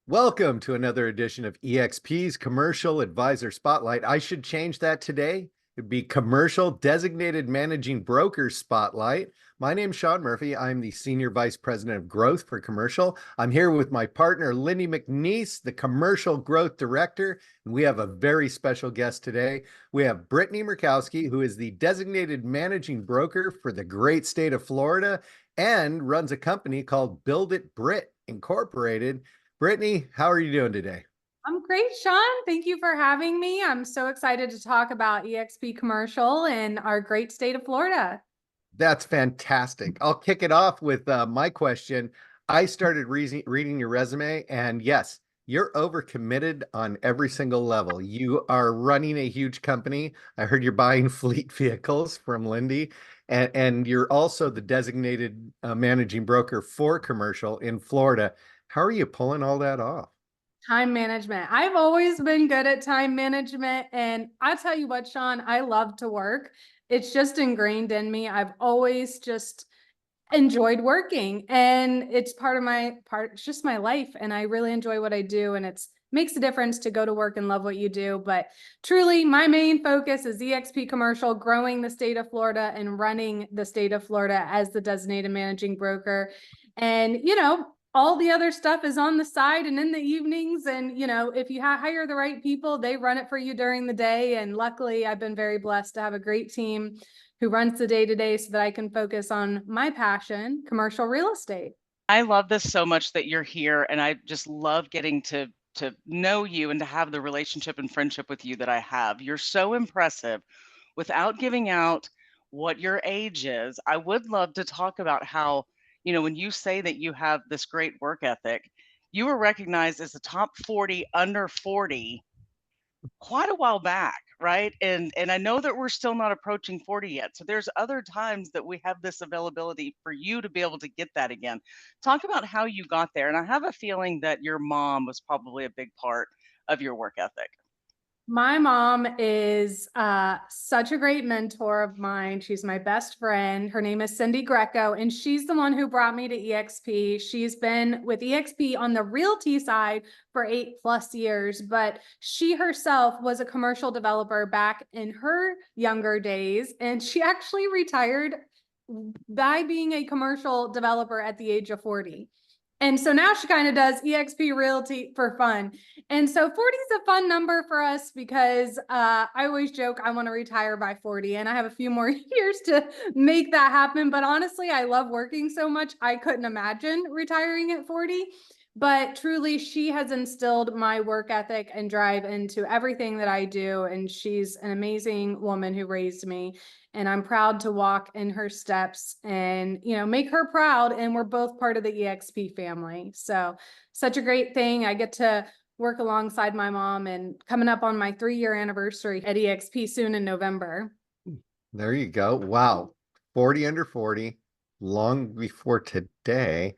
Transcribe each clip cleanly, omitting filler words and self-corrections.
Welcome to another edition of EXP's Commercial Advisor Spotlight. I should change that today. It'd be Commercial Designated Managing Broker Spotlight. My name's Sean Murphy. I'm the Senior Vice President of Growth for Commercial. I'm here with my partner, Lindy McNeese, the Commercial Growth Director. And we have a very special guest today. We have Britney Mroczkowski, who is the Designated Managing Broker for the great state of Florida and runs a company called Build It Brit Incorporated. Britney, how are you doing today? I'm great, Sean. Thank you for having me. I'm so excited to talk about EXP Commercial in our great state of Florida. That's fantastic. I'll kick it off with my question. I started reading your resume, and yes, you're overcommitted on every single level. You are running a huge company. I heard you're buying fleet vehicles from Lindy, and you're also the designated managing broker for commercial in Florida. How are you pulling all that off? Time management. I've always been good at time management. And I tell you what, Sean, I love to work. It's just ingrained in me. I've always just enjoyed working, and it's it's just my life. And I really enjoy what I do. And it's makes a difference to go to work and love what you do. But truly, my main focus is EXP Commercial, growing the state of Florida and running the state of Florida as the designated managing broker. And, all the other stuff is on the side and in the evenings. And, if you hire the right people, they run it for you during the day. And luckily, I've been very blessed to have a great team who runs the day-to-day so that I can focus on my passion, commercial real estate. I love this so much that you're here, and I just love getting to know you and to have the relationship and friendship with you that I have. You're so impressive. Without giving out what your age is, I would love to talk about how, when you say that you have this great work ethic, you were recognized as the top 40 under 40 quite a while back, right? And I know that we're still not approaching 40 yet. So there's other times that we have this availability for you to be able to get that again. Talk about how you got there. And I have a feeling that your mom was probably a big part of your work ethic. My mom is such a great mentor of mine. She's my best friend. Her name is Cindy Greco, and she's the one who brought me to EXP. She's been with EXP on the realty side for 8+ years, but she herself was a commercial developer back in her younger days, and she actually retired by being a commercial developer at the age of 40. And so now she kind of does EXP Realty for fun. And so 40 is a fun number for us because I always joke I want to retire by 40, and I have a few more years to make that happen. But honestly, I love working so much, I couldn't imagine retiring at 40. But truly, she has instilled my work ethic and drive into everything that I do. And she's an amazing woman who raised me. And I'm proud to walk in her steps and, make her proud. And we're both part of the EXP family. So such a great thing. I get to work alongside my mom, and coming up on my 3-year anniversary at EXP soon in November. There you go. Wow. 40 under 40, long before today.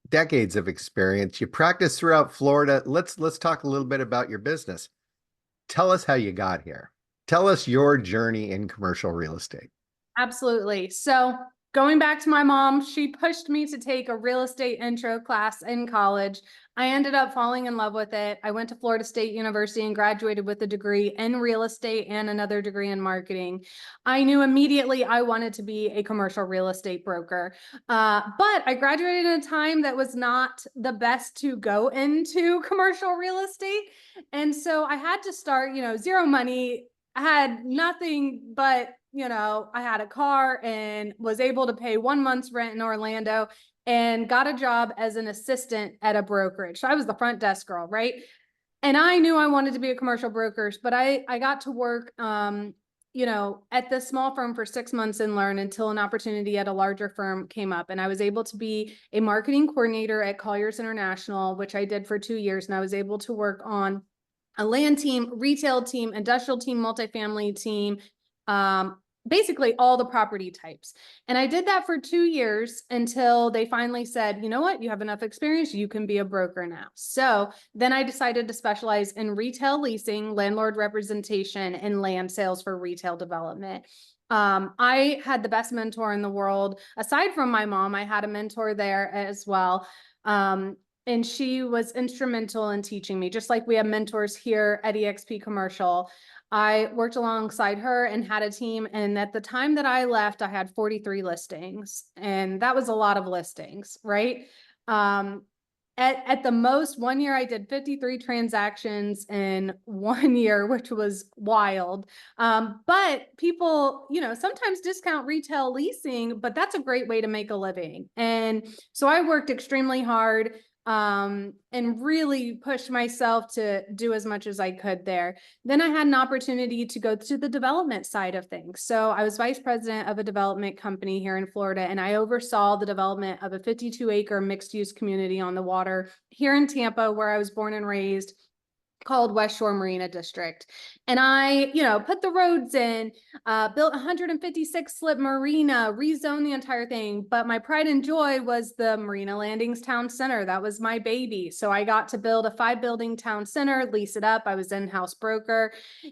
Decades of experience. You practice throughout Florida. Let's talk a little bit about your business. Tell us how you got here. Tell us your journey in commercial real estate. Absolutely. So going back to my mom, she pushed me to take a real estate intro class in college. I ended up falling in love with it. I went to Florida State University and graduated with a degree in real estate and another degree in marketing. I knew immediately I wanted to be a commercial real estate broker. But I graduated in a time that was not the best to go into commercial real estate. And so I had to start, zero money. I had nothing but, I had a car and was able to pay 1 month's rent in Orlando and got a job as an assistant at a brokerage. So I was the front desk girl, right? And I knew I wanted to be a commercial broker, but I got to work, at the small firm for 6 months and learn until an opportunity at a larger firm came up. And I was able to be a marketing coordinator at Colliers International, which I did for 2 years. And I was able to work on a land team, retail team, industrial team, multifamily team, basically all the property types. And I did that for 2 years until they finally said, you know what, you have enough experience, you can be a broker now. So then I decided to specialize in retail leasing, landlord representation, and land sales for retail development. I had the best mentor in the world. Aside from my mom, I had a mentor there as well. And she was instrumental in teaching me, just like we have mentors here at EXP Commercial. I worked alongside her and had a team. And at the time that I left, I had 43 listings, and that was a lot of listings, right? At the most, 1 year I did 53 transactions in 1 year, which was wild. But people, sometimes discount retail leasing, but that's a great way to make a living. And so I worked extremely hard and really pushed myself to do as much as I could there. Then I had an opportunity to go to the development side of things. So I was vice president of a development company here in Florida, and I oversaw the development of a 52-acre mixed-use community on the water here in Tampa, where I was born and raised, called West Shore Marina District. And I, put the roads in, built 156 slip marina, rezoned the entire thing. But my pride and joy was the Marina Landings Town Center. That was my baby. So I got to build a 5-building town center, lease it up. I was in-house broker,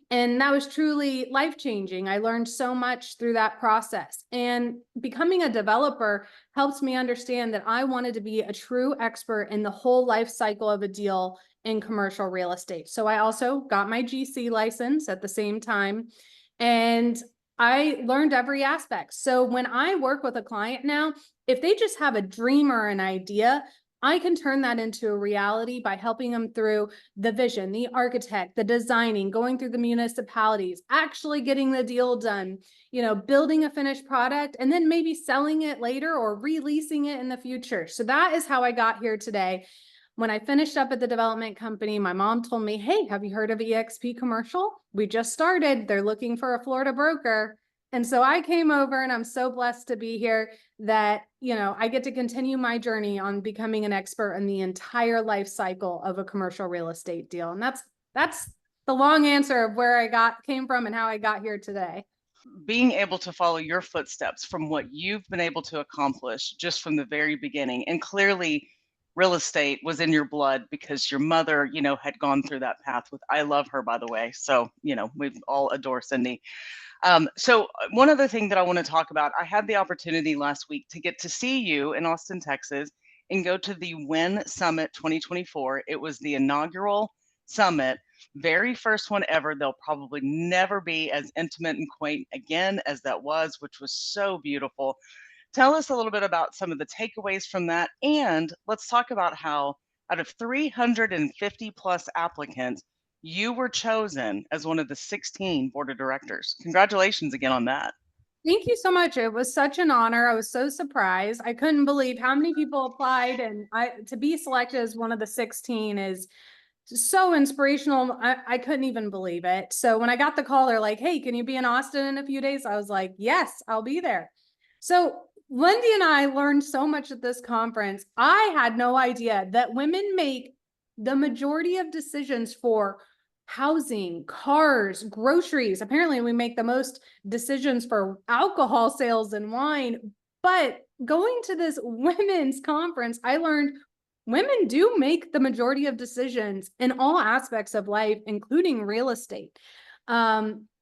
and that was truly life-changing. I learned so much through that process. And becoming a developer helped me understand that I wanted to be a true expert in the whole life cycle of a deal in commercial real estate. So I also got my GC license at the same time, and I learned every aspect. So when I work with a client now, if they just have a dream or an idea, I can turn that into a reality by helping them through the vision, the architect, the designing, going through the municipalities, actually getting the deal done, building a finished product, and then maybe selling it later or releasing it in the future. So that is how I got here today. When I finished up at the development company, my mom told me, hey, have you heard of EXP Commercial? We just started. They're looking for a Florida broker. And so I came over, and I'm so blessed to be here that, I get to continue my journey on becoming an expert in the entire life cycle of a commercial real estate deal. And that's the long answer of where I came from and how I got here today. Being able to follow your footsteps from what you've been able to accomplish just from the very beginning, and clearly real estate was in your blood because your mother, had gone through that path with, I love her, by the way. So, we all adore Cindy. So one other thing that I want to talk about, I had the opportunity last week to get to see you in Austin, Texas, and go to the WIN Summit 2024. It was the inaugural summit, very first one ever. They'll probably never be as intimate and quaint again as that was, which was so beautiful. Tell us a little bit about some of the takeaways from that, and let's talk about how out of 350 plus applicants, you were chosen as one of the 16 board of directors. Congratulations again on that. Thank you so much. It was such an honor. I was so surprised. I couldn't believe how many people applied, and to be selected as one of the 16 is so inspirational. I couldn't even believe it. So when I got the call, they're like, hey, can you be in Austin in a few days? I was like, yes, I'll be there. So Lindy and I learned so much at this conference. I had no idea that women make the majority of decisions for housing, cars, groceries. Apparently, we make the most decisions for alcohol sales and wine. But going to this women's conference, I learned women do make the majority of decisions in all aspects of life, including real estate.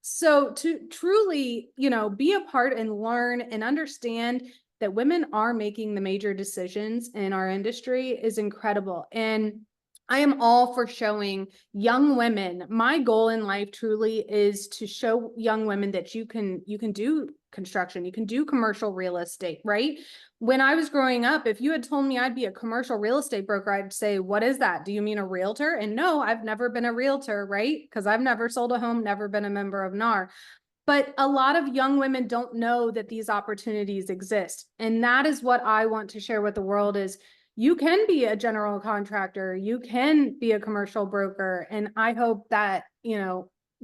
So to truly, be a part and learn and understand that women are making the major decisions in our industry is incredible. And I am all for showing young women. My goal in life truly is to show young women that you can do construction, you can do commercial real estate, right? When I was growing up, if you had told me I'd be a commercial real estate broker, I'd say, what is that? Do you mean a realtor? And no, I've never been a realtor, right? Because I've never sold a home, never been a member of NAR. But a lot of young women don't know that these opportunities exist. And that is what I want to share with the world is you can be a general contractor, you can be a commercial broker. And I hope that,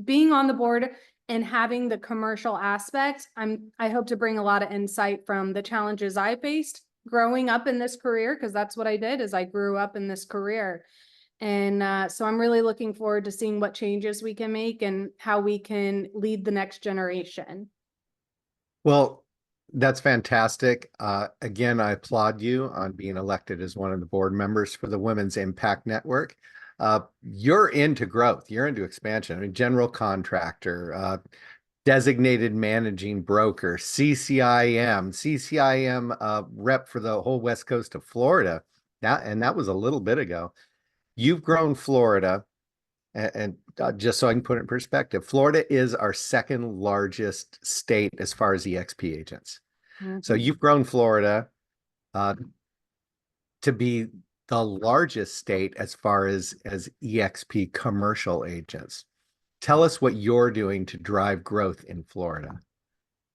being on the board and having the commercial aspect, I hope to bring a lot of insight from the challenges I faced growing up in this career, because that's what I did is I grew up in this career. And so I'm really looking forward to seeing what changes we can make and how we can lead the next generation. Well, that's fantastic. Again, I applaud you on being elected as one of the board members for the Women's Impact Network. You're into growth. You're into expansion. I mean, general contractor, designated managing broker, CCIM rep for the whole West Coast of Florida. that was a little bit ago. You've grown Florida, and just so I can put it in perspective, Florida is our second largest state as far as EXP agents. So Mhm. you've grown Florida uh, to be the largest state as far as EXP commercial agents. Tell us what you're doing to drive growth in Florida.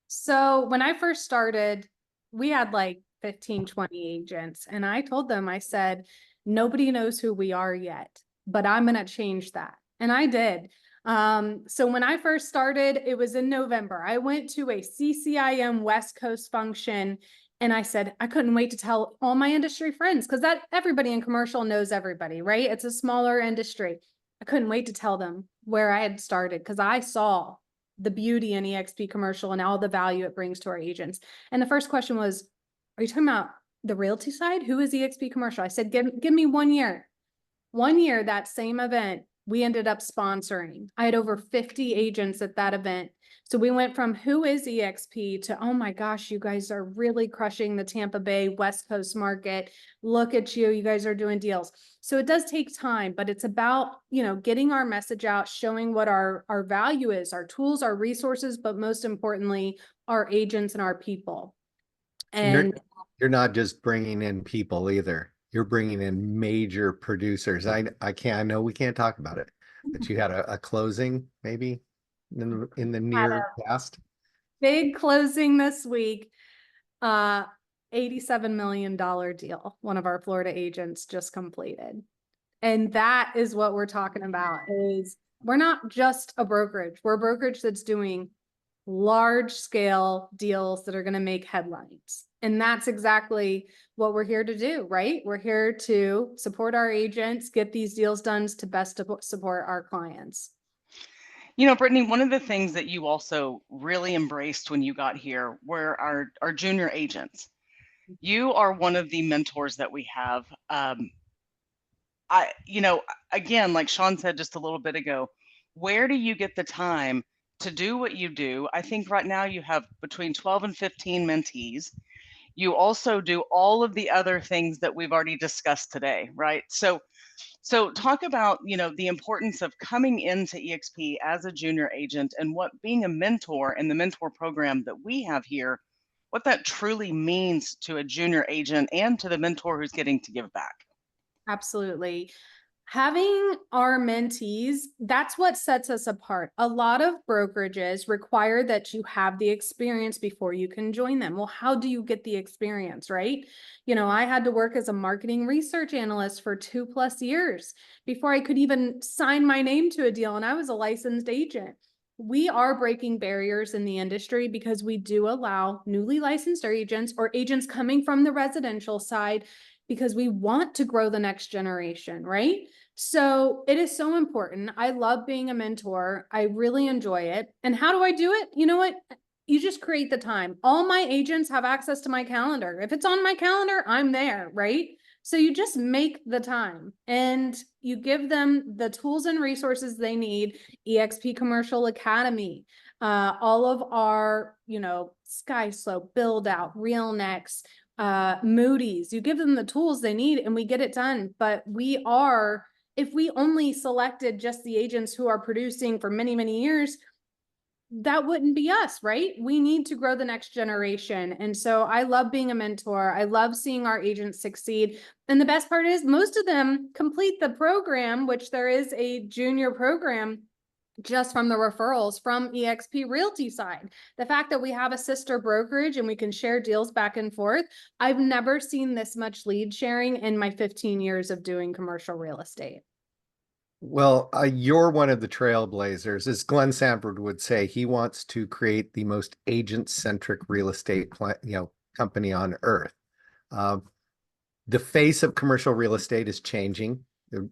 So when I first started, we had like 15, 20 agents. And I told them, I said, nobody knows who we are yet, but I'm going to change that. And I did. So when I first started, it was in November. I went to a CCIM West Coast function and I said, I couldn't wait to tell all my industry friends because that everybody in commercial knows everybody, right? It's a smaller industry. I couldn't wait to tell them where I had started because I saw the beauty in EXP commercial and all the value it brings to our agents. And the first question was, are you talking about the realty side? Who is EXP commercial? I said, give me 1 year. 1 year, that same event, we ended up sponsoring. I had over 50 agents at that event. So we went from who is EXP to, oh my gosh, you guys are really crushing the Tampa Bay West Coast market. Look at you, you guys are doing deals. So it does take time, but it's about, getting our message out, showing what our value is, our tools, our resources, but most importantly, our agents and our people. You're And you're not just bringing in people either. You're bringing in major producers. I know we can't talk about it, but you had a closing maybe in the had near a past. big closing this week. Uh, $87 million deal. One of our Florida agents just completed. And that is what we're talking about is we're not just a brokerage. We're a brokerage that's doing large scale deals that are going to make headlines. And that's exactly what we're here to do, right? We're here to support our agents, get these deals done to best support our clients. Brittany, one of the things that you also really embraced when you got here were our junior agents. You are one of the mentors that we have. Again, like Sean said just a little bit ago, where do you get the time to do what you do? I think right now you have between 12 and 15 mentees. You also do all of the other things that we've already discussed today, right? So talk about, the importance of coming into EXP as a junior agent and what being a mentor in the mentor program that we have here, what that truly means to a junior agent and to the mentor who's getting to give back. Absolutely. Having our mentees, that's what sets us apart. A lot of brokerages require that you have the experience before you can join them. Well, how do you get the experience, right? I had to work as a marketing research analyst for 2+ years before I could even sign my name to a deal, and I was a licensed agent. We are breaking barriers in the industry because we do allow newly licensed agents or agents coming from the residential side because we want to grow the next generation, right? So it is so important. I love being a mentor. I really enjoy it. And how do I do it? You know what? You just create the time. All my agents have access to my calendar. If it's on my calendar, I'm there, right? So you just make the time and you give them the tools and resources they need. EXP Commercial Academy, all of our, Sky Slope, Build Out, RealNext, Moody's. You give them the tools they need and we get it done. But if we only selected just the agents who are producing for many, many years, that wouldn't be us, right? We need to grow the next generation. And so I love being a mentor. I love seeing our agents succeed. And the best part is most of them complete the program, which there is a junior program just from the referrals from EXP Realty side. The fact that we have a sister brokerage and we can share deals back and forth. I've never seen this much lead sharing in my 15 years of doing commercial real estate. Well, you're one of the trailblazers. As Glenn Sanford would say, he wants to create the most agent-centric real estate company on earth. The face of commercial real estate is changing.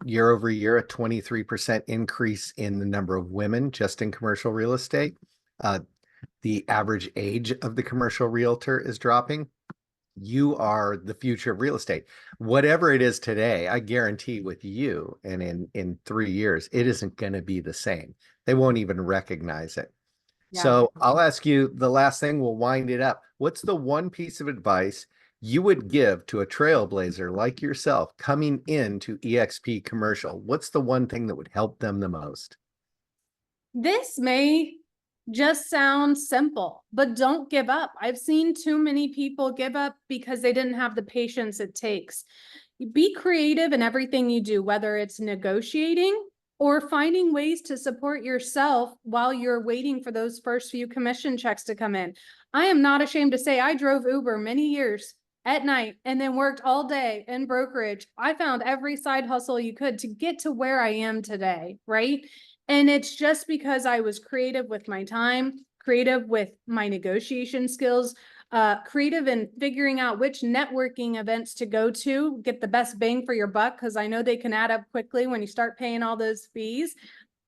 Year over year, a 23% increase in the number of women just in commercial real estate. The average age of the commercial realtor is dropping. You are the future of real estate. Whatever it is today, I guarantee with you, and in 3 years, it isn't going to be the same. They won't even recognize it. Yeah. So I'll ask you the last thing, we'll wind it up. What's the one piece of advice you would give to a trailblazer like yourself coming into EXP commercial? What's the one thing that would help them the most? This may just sound simple, but don't give up. I've seen too many people give up because they didn't have the patience it takes. Be creative in everything you do, whether it's negotiating or finding ways to support yourself while you're waiting for those first few commission checks to come in. I am not ashamed to say I drove Uber many years at night and then worked all day in brokerage. I found every side hustle you could to get to where I am today, right? And it's just because I was creative with my time, creative with my negotiation skills, creative in figuring out which networking events to go to, get the best bang for your buck, because I know they can add up quickly when you start paying all those fees.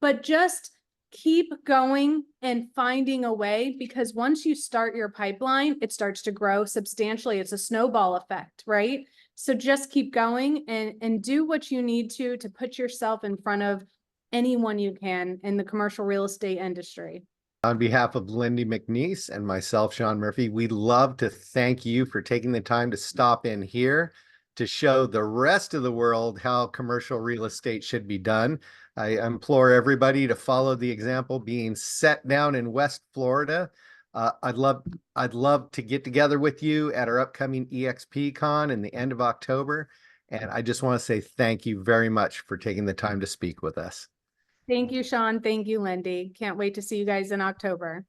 But just keep going and finding a way, because once you start your pipeline, it starts to grow substantially. It's a snowball effect, right? So just keep going and do what you need to put yourself in front of anyone you can in the commercial real estate industry. On behalf of Lindy McNeese and myself, Sean Murphy, we'd love to thank you for taking the time to stop in here to show the rest of the world how commercial real estate should be done. I implore everybody to follow the example being set down in West Florida. I'd love to get together with you at our upcoming EXP Con in the end of October. And I just want to say thank you very much for taking the time to speak with us. Thank you, Sean. Thank you, Lindy. Can't wait to see you guys in October.